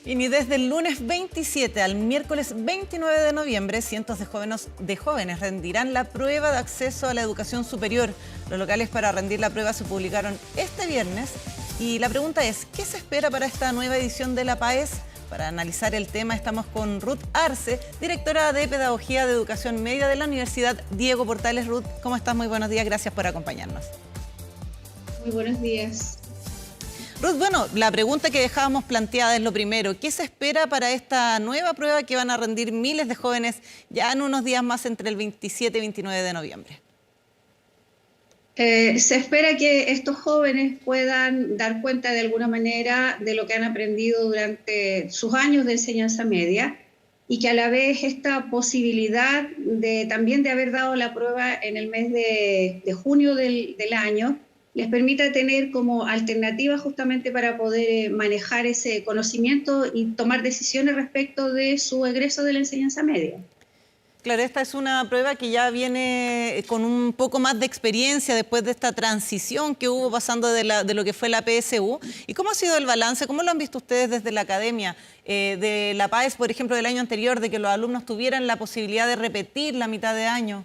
Y desde el lunes 27 al miércoles 29 de noviembre, cientos de jóvenes rendirán la prueba de acceso a la educación superior. Los locales para rendir la prueba se publicaron este viernes y la pregunta es, ¿qué se espera para esta nueva edición de la PAES? Para analizar el tema estamos con Ruth Arce, directora de Pedagogía de Educación Media de la Universidad Diego Portales. Ruth, ¿cómo estás? Muy buenos días, gracias por acompañarnos. Muy buenos días. Ruth, bueno, la pregunta que dejábamos planteada es lo primero. ¿Qué se espera para esta nueva prueba que van a rendir miles de jóvenes ya en unos días más entre el 27 y 29 de noviembre? Se espera que estos jóvenes puedan dar cuenta de alguna manera de lo que han aprendido durante sus años de enseñanza media y que a la vez esta posibilidad de también de haber dado la prueba en el mes de junio del año les permita tener como alternativa justamente para poder manejar ese conocimiento y tomar decisiones respecto de su egreso de la enseñanza media. Claro, esta es una prueba que ya viene con un poco más de experiencia después de esta transición que hubo pasando de lo que fue la PSU. ¿Y cómo ha sido el balance? ¿Cómo lo han visto ustedes desde la academia? De la PAES, por ejemplo, del año anterior, de que los alumnos tuvieran la posibilidad de repetir la mitad de año.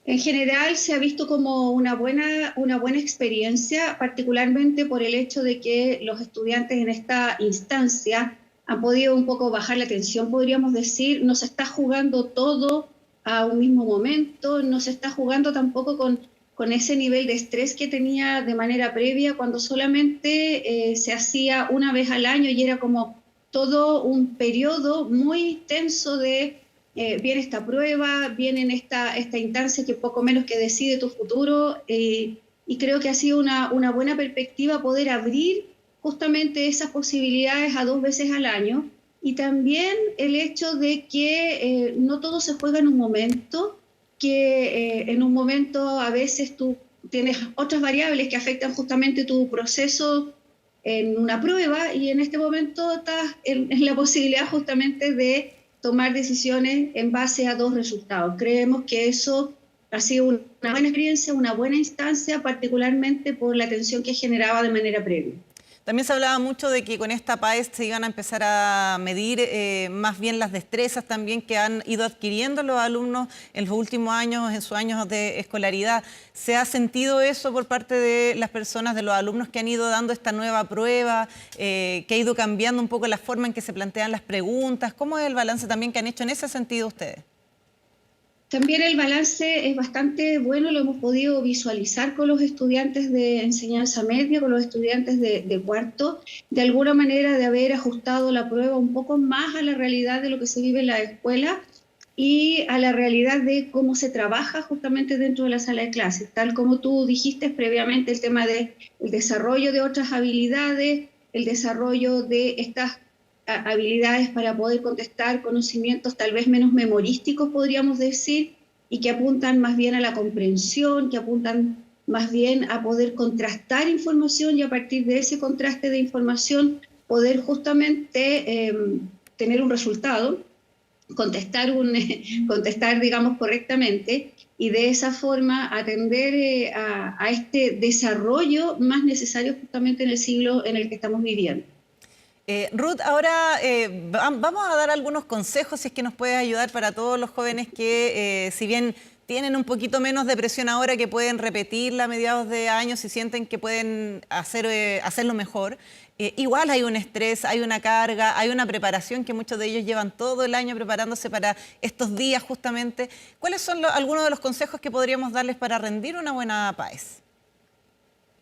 En general se ha visto como una buena experiencia, particularmente por el hecho de que los estudiantes en esta instancia han podido un poco bajar la tensión, podríamos decir. No se está jugando todo a un mismo momento, no se está jugando tampoco con ese nivel de estrés que tenía de manera previa cuando solamente se hacía una vez al año y era como todo un periodo muy tenso de viene esta prueba, viene en esta instancia que poco menos que decide tu futuro, y creo que ha sido una buena perspectiva poder abrir justamente esas posibilidades a 2 veces al año, y también el hecho de que no todo se juega en un momento, que en un momento a veces tú tienes otras variables que afectan justamente tu proceso en una prueba, y en este momento estás en la posibilidad justamente de tomar decisiones en base a 2 resultados. Creemos que eso ha sido una buena experiencia, una buena instancia, particularmente por la atención que generaba de manera previa. También se hablaba mucho de que con esta PAES se iban a empezar a medir más bien las destrezas también que han ido adquiriendo los alumnos en los últimos años, en sus años de escolaridad. ¿Se ha sentido eso por parte de las personas, de los alumnos que han ido dando esta nueva prueba, que ha ido cambiando un poco la forma en que se plantean las preguntas? ¿Cómo es el balance también que han hecho en ese sentido ustedes? También el balance es bastante bueno, lo hemos podido visualizar con los estudiantes de enseñanza media, con los estudiantes de cuarto, de alguna manera de haber ajustado la prueba un poco más a la realidad de lo que se vive en la escuela y a la realidad de cómo se trabaja justamente dentro de la sala de clases. Tal como tú dijiste previamente, el tema del desarrollo de otras habilidades, el desarrollo de estas habilidades para poder contestar, conocimientos tal vez menos memorísticos, podríamos decir, y que apuntan más bien a la comprensión, que apuntan más bien a poder contrastar información y a partir de ese contraste de información poder justamente tener un resultado, contestar, digamos, correctamente, y de esa forma atender a este desarrollo más necesario justamente en el siglo en el que estamos viviendo. Ruth, ahora vamos a dar algunos consejos, si es que nos puedes ayudar para todos los jóvenes que, si bien tienen un poquito menos de presión ahora, que pueden repetirla a mediados de año, si sienten que pueden hacerlo mejor. Igual hay un estrés, hay una carga, hay una preparación que muchos de ellos llevan todo el año preparándose para estos días justamente. ¿Cuáles son algunos de los consejos que podríamos darles para rendir una buena PAES?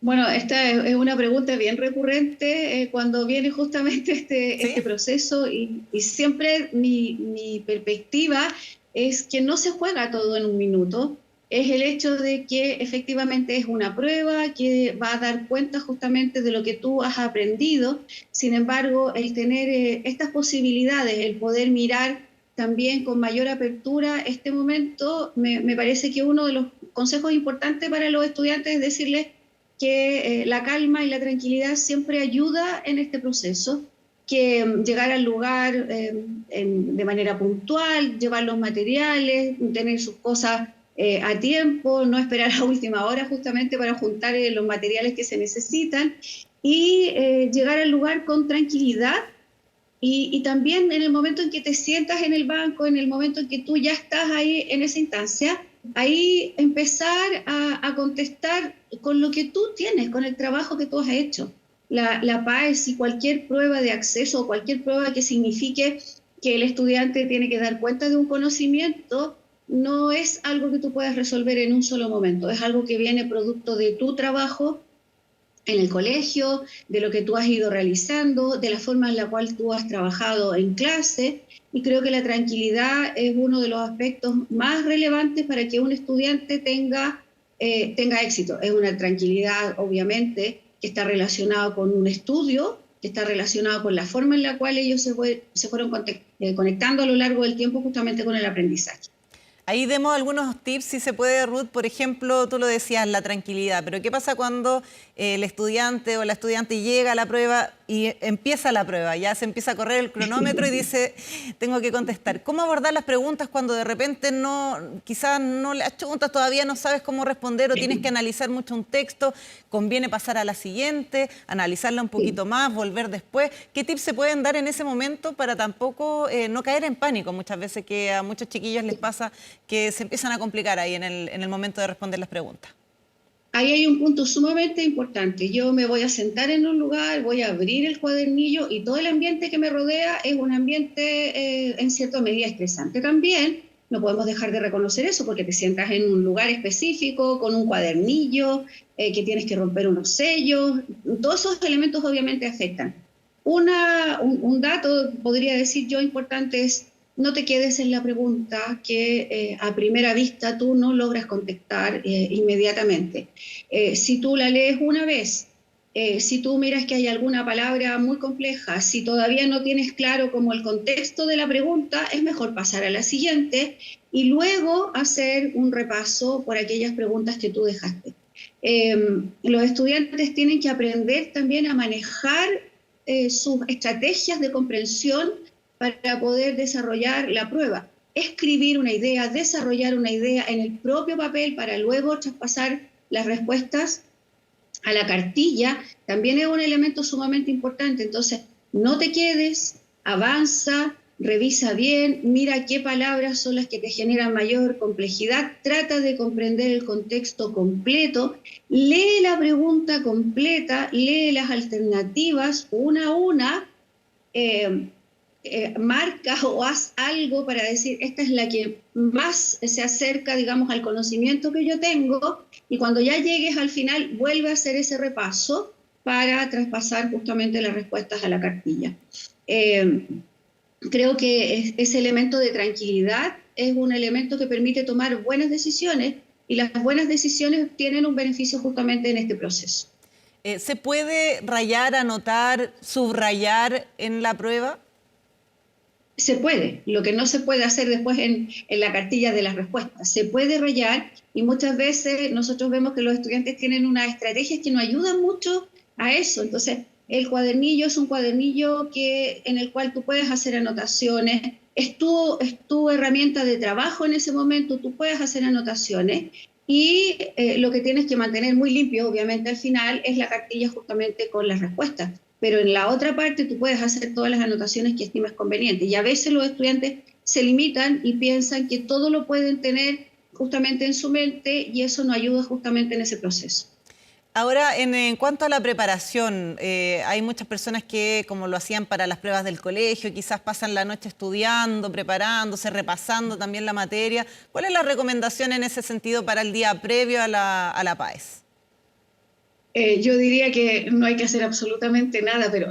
Bueno, esta es una pregunta bien recurrente cuando viene justamente este ¿Sí? proceso, y siempre mi perspectiva es que no se juega todo en un minuto. Es el hecho de que efectivamente es una prueba que va a dar cuenta justamente de lo que tú has aprendido. Sin embargo, el tener estas posibilidades, el poder mirar también con mayor apertura este momento, me parece que uno de los consejos importantes para los estudiantes es decirles que la calma y la tranquilidad siempre ayuda en este proceso, que llegar al lugar de manera puntual, llevar los materiales, tener sus cosas a tiempo, no esperar a última hora justamente para juntar los materiales que se necesitan, y llegar al lugar con tranquilidad y también en el momento en que te sientas en el banco, en el momento en que tú ya estás ahí en esa instancia, ahí empezar a contestar con lo que tú tienes, con el trabajo que tú has hecho. La PAES y cualquier prueba de acceso o cualquier prueba que signifique que el estudiante tiene que dar cuenta de un conocimiento, no es algo que tú puedas resolver en un solo momento, es algo que viene producto de tu trabajo en el colegio, de lo que tú has ido realizando, de la forma en la cual tú has trabajado en clase, y creo que la tranquilidad es uno de los aspectos más relevantes para que un estudiante tenga éxito. Es una tranquilidad, obviamente, que está relacionada con un estudio, que está relacionado con la forma en la cual ellos se fueron conectando a lo largo del tiempo justamente con el aprendizaje. Ahí demos algunos tips, si se puede, Ruth. Por ejemplo, tú lo decías, la tranquilidad. Pero ¿qué pasa cuando el estudiante o la estudiante llega a la prueba y empieza la prueba? Ya se empieza a correr el cronómetro y dice, tengo que contestar. ¿Cómo abordar las preguntas cuando de repente quizás no las chuntas, todavía no sabes cómo responder o tienes que analizar mucho un texto? ¿Conviene pasar a la siguiente, analizarla un poquito más, volver después? ¿Qué tips se pueden dar en ese momento para tampoco no caer en pánico? Muchas veces que a muchos chiquillos les pasa que se empiezan a complicar ahí en el momento de responder las preguntas. Ahí hay un punto sumamente importante. Yo me voy a sentar en un lugar, voy a abrir el cuadernillo y todo el ambiente que me rodea es un ambiente en cierta medida estresante también. No podemos dejar de reconocer eso porque te sientas en un lugar específico, con un cuadernillo, que tienes que romper unos sellos. Todos esos elementos obviamente afectan. Un dato, podría decir yo, importante es: no te quedes en la pregunta que a primera vista tú no logras contestar inmediatamente. Si tú la lees una vez, si tú miras que hay alguna palabra muy compleja, si todavía no tienes claro como el contexto de la pregunta, es mejor pasar a la siguiente y luego hacer un repaso por aquellas preguntas que tú dejaste. Los estudiantes tienen que aprender también a manejar sus estrategias de comprensión para poder desarrollar la prueba. Escribir una idea, desarrollar una idea en el propio papel para luego traspasar las respuestas a la cartilla, también es un elemento sumamente importante. Entonces, no te quedes, avanza, revisa bien, mira qué palabras son las que te generan mayor complejidad, trata de comprender el contexto completo, lee la pregunta completa, lee las alternativas una a una, marca o haz algo para decir, esta es la que más se acerca, digamos, al conocimiento que yo tengo, y cuando ya llegues al final, vuelve a hacer ese repaso para traspasar justamente las respuestas a la cartilla. Creo que ese elemento de tranquilidad es un elemento que permite tomar buenas decisiones, y las buenas decisiones tienen un beneficio justamente en este proceso. ¿Se puede rayar, anotar, subrayar en la prueba? Se puede, lo que no se puede hacer después en la cartilla de las respuestas. Se puede rayar, y muchas veces nosotros vemos que los estudiantes tienen unas estrategias que nos ayudan mucho a eso. Entonces, el cuadernillo es un cuadernillo en el cual tú puedes hacer anotaciones, es tu herramienta de trabajo en ese momento, tú puedes hacer anotaciones, y lo que tienes que mantener muy limpio, obviamente, al final, es la cartilla justamente con las respuestas. Pero en la otra parte tú puedes hacer todas las anotaciones que estimes convenientes. Y a veces los estudiantes se limitan y piensan que todo lo pueden tener justamente en su mente, y eso no ayuda justamente en ese proceso. Ahora, en cuanto a la preparación, hay muchas personas que, como lo hacían para las pruebas del colegio, quizás pasan la noche estudiando, preparándose, repasando también la materia. ¿Cuál es la recomendación en ese sentido para el día previo a la PAES? Yo diría que no hay que hacer absolutamente nada, pero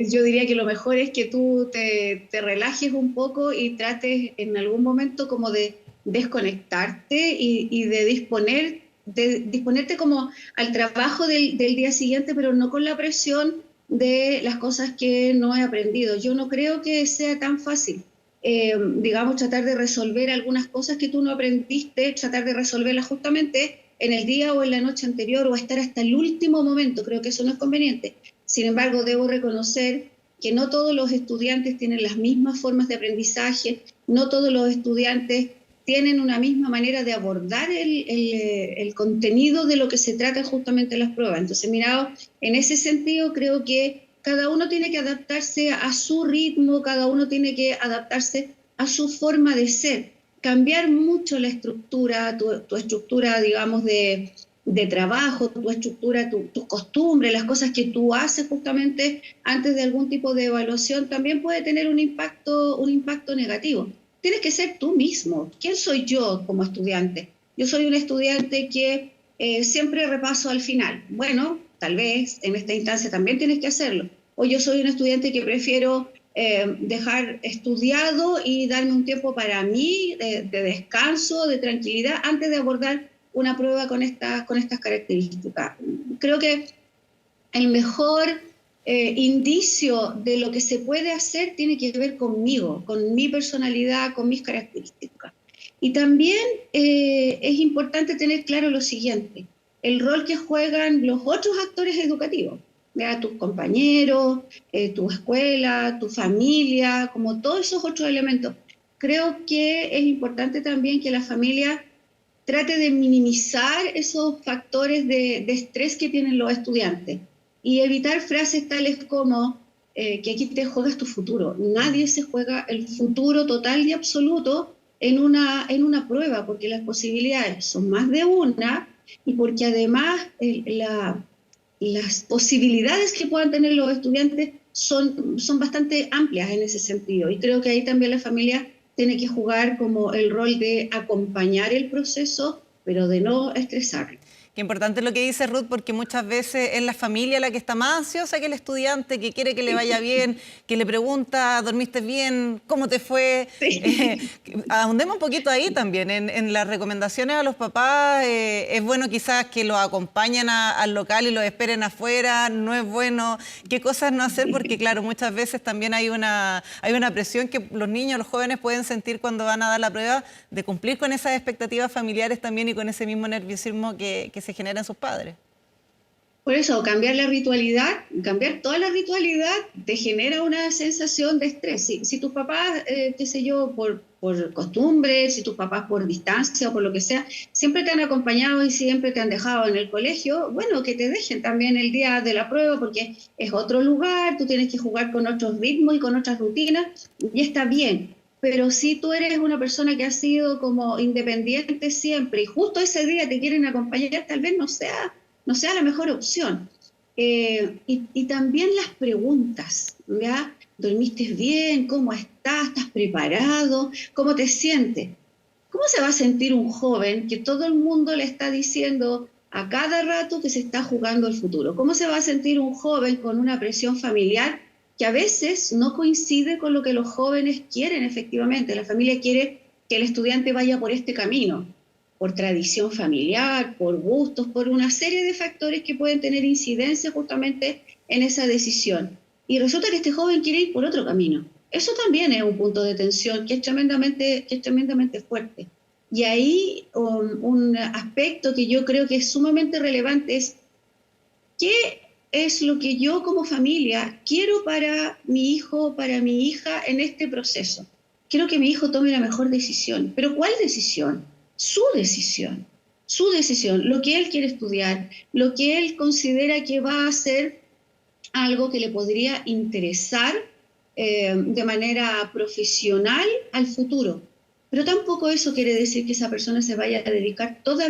yo diría que lo mejor es que tú te relajes un poco y trates en algún momento como de desconectarte y de disponerte como al trabajo del día siguiente, pero no con la presión de las cosas que no he aprendido. Yo no creo que sea tan fácil. Digamos, tratar de resolver algunas cosas que tú no aprendiste, tratar de resolverlas justamente en el día o en la noche anterior, o estar hasta el último momento. Creo que eso no es conveniente. Sin embargo, debo reconocer que no todos los estudiantes tienen las mismas formas de aprendizaje, no todos los estudiantes tienen una misma manera de abordar el contenido de lo que se trata justamente las pruebas. Entonces, mirado en ese sentido, creo que cada uno tiene que adaptarse a su ritmo, cada uno tiene que adaptarse a su forma de ser. Cambiar mucho la estructura, tu estructura, digamos, de trabajo, tu estructura, tus costumbres, las cosas que tú haces justamente antes de algún tipo de evaluación, también puede tener un impacto negativo. Tienes que ser tú mismo. ¿Quién soy yo como estudiante? Yo soy un estudiante que siempre repaso al final. Bueno, tal vez en esta instancia también tienes que hacerlo. O yo soy un estudiante que prefiero dejar estudiado y darme un tiempo para mí, de descanso, de tranquilidad, antes de abordar una prueba con estas características. Creo que el mejor indicio de lo que se puede hacer tiene que ver conmigo, con mi personalidad, con mis características. Y también es importante tener claro lo siguiente, el rol que juegan los otros actores educativos, ¿ya? Tus compañeros, tu escuela, tu familia, como todos esos otros elementos. Creo que es importante también que la familia trate de minimizar esos factores de estrés que tienen los estudiantes y evitar frases tales como que aquí te juegas tu futuro. Nadie se juega el futuro total y absoluto en una prueba, porque las posibilidades son más de una y porque además las posibilidades que puedan tener los estudiantes son bastante amplias en ese sentido. Y creo que ahí también la familia tiene que jugar como el rol de acompañar el proceso, pero de no estresarlo. Qué importante lo que dice Ruth, porque muchas veces es la familia la que está más ansiosa que el estudiante, que quiere que le vaya bien, que le pregunta, ¿dormiste bien? ¿Cómo te fue? Sí. Ahondemos un poquito ahí también, en las recomendaciones a los papás. Es bueno quizás que los acompañen al local y los esperen afuera, no es bueno. ¿Qué cosas no hacer? Porque claro, muchas veces también hay una presión que los niños, los jóvenes pueden sentir cuando van a dar la prueba, de cumplir con esas expectativas familiares también y con ese mismo nerviosismo que se genera en sus padres. Por eso, cambiar la ritualidad, cambiar toda la ritualidad, te genera una sensación de estrés. Si tus papás, qué sé yo, por costumbre, si tus papás por distancia o por lo que sea, siempre te han acompañado y siempre te han dejado en el colegio, bueno, que te dejen también el día de la prueba porque es otro lugar, tú tienes que jugar con otros ritmos y con otras rutinas y está bien. Pero si tú eres una persona que ha sido como independiente siempre y justo ese día te quieren acompañar, tal vez no sea la mejor opción. Y también las preguntas, ¿ya? ¿Dormiste bien? ¿Cómo estás? ¿Estás preparado? ¿Cómo te sientes? ¿Cómo se va a sentir un joven que todo el mundo le está diciendo a cada rato que se está jugando el futuro? ¿Cómo se va a sentir un joven con una presión familiar que a veces no coincide con lo que los jóvenes quieren efectivamente? La familia quiere que el estudiante vaya por este camino, por tradición familiar, por gustos, por una serie de factores que pueden tener incidencia justamente en esa decisión. Y resulta que este joven quiere ir por otro camino. Eso también es un punto de tensión que es tremendamente fuerte. Y ahí un aspecto que yo creo que es sumamente relevante es qué es lo que yo como familia quiero para mi hijo, para mi hija en este proceso. Quiero que mi hijo tome la mejor decisión. ¿Pero cuál decisión? Su decisión, lo que él quiere estudiar, lo que él considera que va a ser algo que le podría interesar de manera profesional al futuro. Pero tampoco eso quiere decir que esa persona se vaya a dedicar toda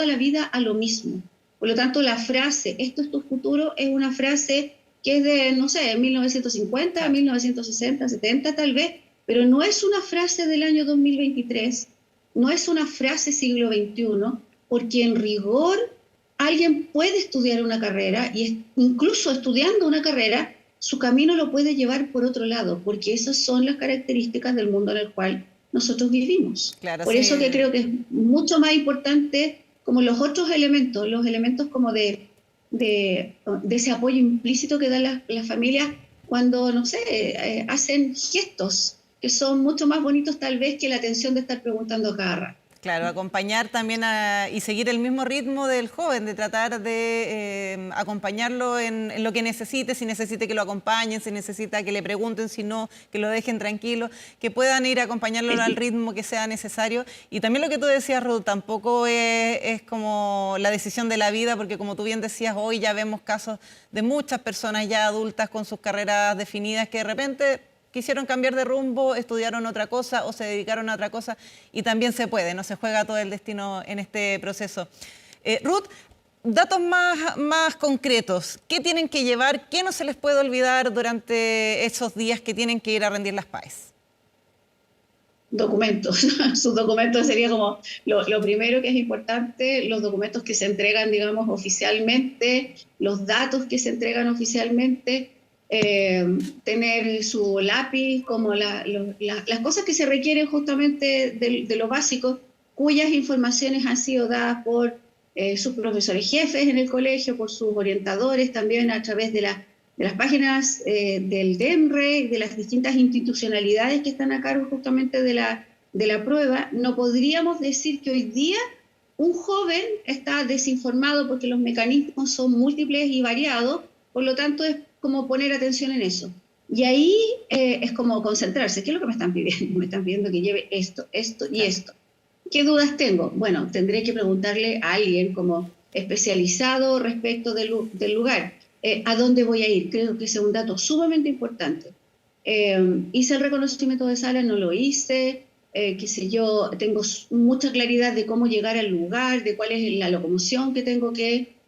la vida a lo mismo. Por lo tanto, la frase, esto es tu futuro, es una frase que es de, no sé, 1950, 1960, 70 tal vez, pero no es una frase del año 2023, no es una frase siglo XXI, porque en rigor alguien puede estudiar una carrera y incluso estudiando una carrera, su camino lo puede llevar por otro lado, porque esas son las características del mundo en el cual nosotros vivimos. Claro, por sí. eso que creo que es mucho más importante como los otros elementos, los elementos como de ese apoyo implícito que dan las familias cuando, no sé, hacen gestos que son mucho más bonitos tal vez que la atención de estar preguntando cada rato. Claro, acompañar también y seguir el mismo ritmo del joven, de tratar de acompañarlo en lo que necesite, si necesite que lo acompañen, si necesita que le pregunten, si no, que lo dejen tranquilo, que puedan ir a acompañarlo al ritmo que sea necesario. Y también lo que tú decías, Ruth, tampoco es como la decisión de la vida, porque como tú bien decías, hoy ya vemos casos de muchas personas ya adultas con sus carreras definidas que de repente quisieron cambiar de rumbo, estudiaron otra cosa o se dedicaron a otra cosa y también se puede, no se juega todo el destino en este proceso. Ruth, datos más concretos, ¿qué tienen que llevar, qué no se les puede olvidar durante esos días que tienen que ir a rendir las PAES? Documentos. Sus documentos sería como lo primero que es importante, los documentos que se entregan, digamos, oficialmente, los datos que se entregan oficialmente, tener su lápiz, como las cosas que se requieren justamente de lo básico, cuyas informaciones han sido dadas por sus profesores jefes en el colegio, por sus orientadores, también a través de las páginas del DEMRE, de las distintas institucionalidades que están a cargo justamente de la prueba. No podríamos decir que hoy día un joven está desinformado porque los mecanismos son múltiples y variados, por lo tanto es como poner atención en eso. Y ahí es como concentrarse. ¿Qué es lo que me están pidiendo? Me están pidiendo que lleve esto, esto y esto. ¿Qué dudas tengo? Bueno, tendré que preguntarle a alguien como especializado respecto del lugar. ¿A dónde voy a ir? Creo que ese es un dato sumamente importante. ¿Hice el reconocimiento de sala? No lo hice. Qué sé yo, tengo mucha claridad de cómo llegar al lugar, de cuál es la locomoción que tengo que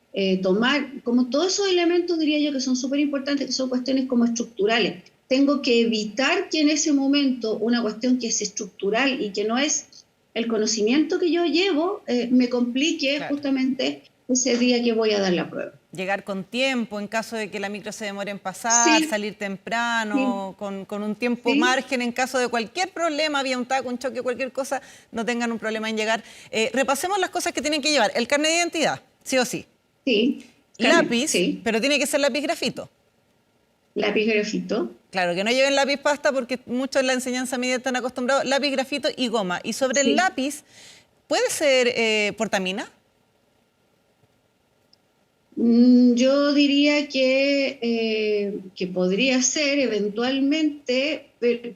tomar, como todos esos elementos diría yo que son súper importantes, que son cuestiones como estructurales. Tengo que evitar que en ese momento una cuestión que es estructural y que no es el conocimiento que yo llevo, me complique justamente ese día que voy a dar la prueba. Llegar con tiempo en caso de que la micro se demore en pasar, sí, salir temprano, sí, con un tiempo margen en caso de cualquier problema, había un taco, un choque, cualquier cosa, no tengan un problema en llegar. Repasemos las cosas que tienen que llevar. El carnet de identidad, sí o sí. Sí. Lápiz, sí, pero tiene que ser lápiz grafito. Lápiz grafito. Claro, que no lleven lápiz pasta porque muchos en la enseñanza media están acostumbrados. Lápiz grafito y goma. Y sobre el lápiz, ¿puede ser portamina? Yo diría que podría ser eventualmente,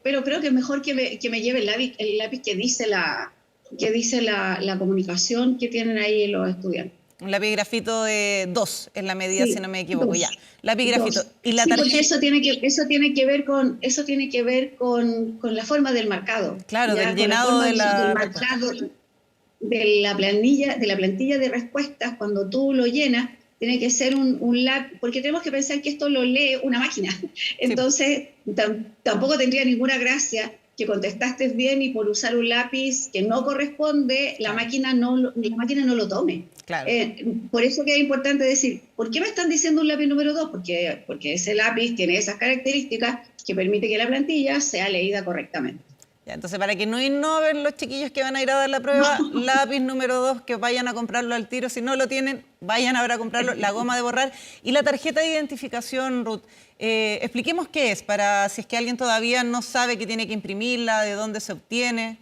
pero creo que es mejor que me lleve el lápiz que dice la comunicación que tienen ahí los estudiantes. Un lápiz grafito de 2 es la medida, sí, si no me equivoco, 2, ya. Lápiz grafito. Y la tarjeta... porque eso tiene que ver con la forma del marcado. Claro, del llenado del marcado de la plantilla de respuestas. Cuando tú lo llenas, tiene que ser un lápiz, porque tenemos que pensar que esto lo lee una máquina. Entonces, tampoco tendría ninguna gracia que contestaste bien y por usar un lápiz que no corresponde, la máquina no lo tome. Claro. Por eso que es importante decir, ¿por qué me están diciendo un lápiz número 2? Porque ese lápiz tiene esas características que permite que la plantilla sea leída correctamente. Ya, entonces, para que no innoven los chiquillos que van a ir a dar la prueba, lápiz número 2, que vayan a comprarlo al tiro. Si no lo tienen, vayan ahora a comprarlo, la goma de borrar. Y la tarjeta de identificación, Ruth, expliquemos qué es, para si es que alguien todavía no sabe que tiene que imprimirla, de dónde se obtiene.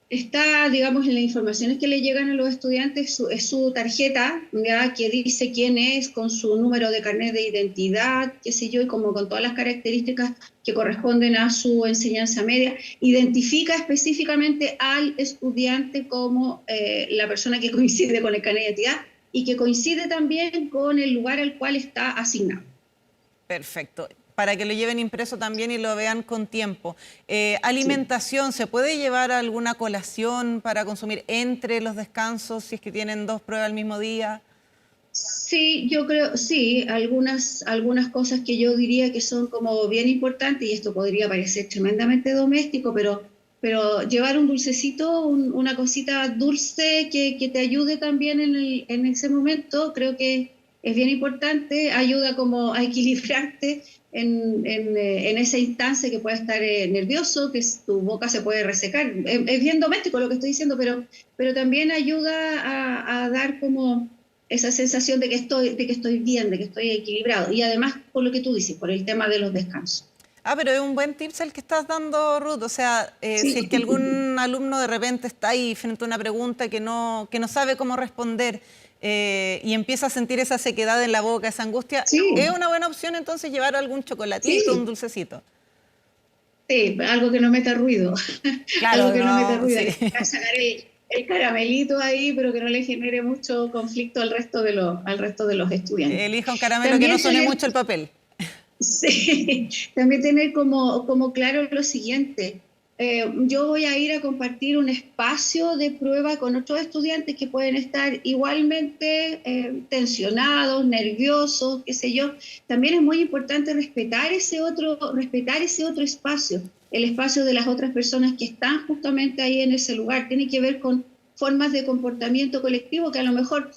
Está, digamos, en las informaciones que le llegan a los estudiantes, es su tarjeta, ¿ya? Que dice quién es, con su número de carnet de identidad, qué sé yo, y como con todas las características que corresponden a su enseñanza media. Identifica específicamente al estudiante como la persona que coincide con el carnet de identidad y que coincide también con el lugar al cual está asignado. Perfecto. Para que lo lleven impreso también y lo vean con tiempo. Alimentación, ¿se puede llevar alguna colación para consumir entre los descansos si es que tienen 2 pruebas al mismo día? Sí, yo creo, sí, algunas cosas que yo diría que son como bien importantes, y esto podría parecer tremendamente doméstico, pero llevar un dulcecito, una cosita dulce que te ayude también en ese momento, creo que es bien importante, ayuda como a equilibrarte en esa instancia que puede estar nervioso, que tu boca se puede resecar. Es bien doméstico lo que estoy diciendo, pero también ayuda a dar como esa sensación de que estoy bien, de que estoy equilibrado. Y además, por lo que tú dices, por el tema de los descansos. Ah, pero es un buen tips el que estás dando, Ruth. O sea, Sí, si es que algún alumno de repente está ahí frente a una pregunta que no sabe cómo responder y empieza a sentir esa sequedad en la boca, esa angustia, es sí, una buena opción entonces llevar algún chocolatito, un sí, dulcecito. sí, algo que no meta ruido, algo Claro, que no meta no, ruido, sí. le pueda sacar el caramelito ahí, pero que no le genere mucho conflicto al resto de los estudiantes. Elija un caramelo que no También suene tener mucho el papel. Sí, también tener como claro lo siguiente. Yo voy a ir a compartir un espacio de prueba con otros estudiantes que pueden estar igualmente tensionados, nerviosos, qué sé yo. También es muy importante respetar ese otro espacio, el espacio de las otras personas que están justamente ahí en ese lugar. Tiene que ver con formas de comportamiento colectivo que a lo mejor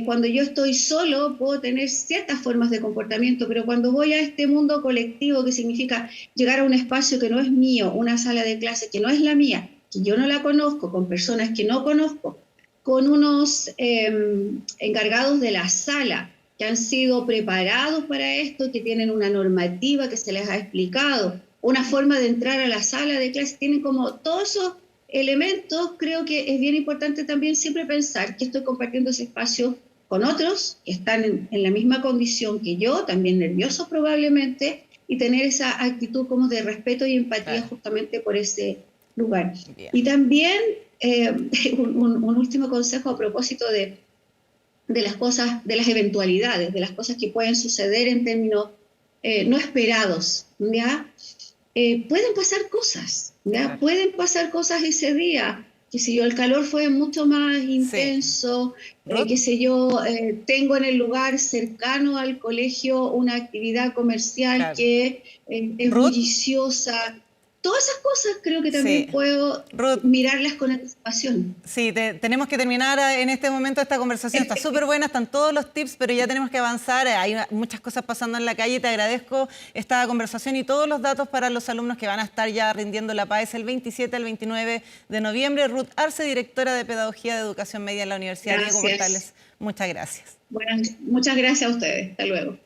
cuando yo estoy solo puedo tener ciertas formas de comportamiento, pero cuando voy a este mundo colectivo, que significa llegar a un espacio que no es mío, una sala de clase que no es la mía, que yo no la conozco, con personas que no conozco, con unos encargados de la sala que han sido preparados para esto, que tienen una normativa que se les ha explicado, una forma de entrar a la sala de clase, tienen como todos esos elementos. Creo que es bien importante también siempre pensar que estoy compartiendo ese espacio con otros que están en la misma condición que yo, también nerviosos probablemente, y tener esa actitud como de respeto y empatía Claro, justamente por ese lugar. bien. Y también eh, un último consejo a propósito de las cosas, de las eventualidades, de las cosas que pueden suceder en términos no esperados, ¿ya? Pueden pasar cosas, ¿ya? Claro. Pueden pasar cosas ese día, que si yo, el calor fue mucho más Sí. intenso, Ruth, que si yo tengo en el lugar cercano al colegio una actividad comercial claro. que es Ruth, bulliciosa, todas esas cosas creo que sí. también puedo Ruth, mirarlas con anticipación. sí, tenemos que terminar en este momento esta conversación. Está súper buena, están todos los tips, pero ya tenemos que avanzar. Hay muchas cosas pasando en la calle. Te agradezco esta conversación y todos los datos para los alumnos que van a estar ya rindiendo la PAES el 27 al 29 de noviembre. Ruth Arce, directora de Pedagogía de Educación Media en la Universidad Diego Gracias. Portales. Muchas gracias. Bueno, muchas gracias a ustedes. Hasta luego.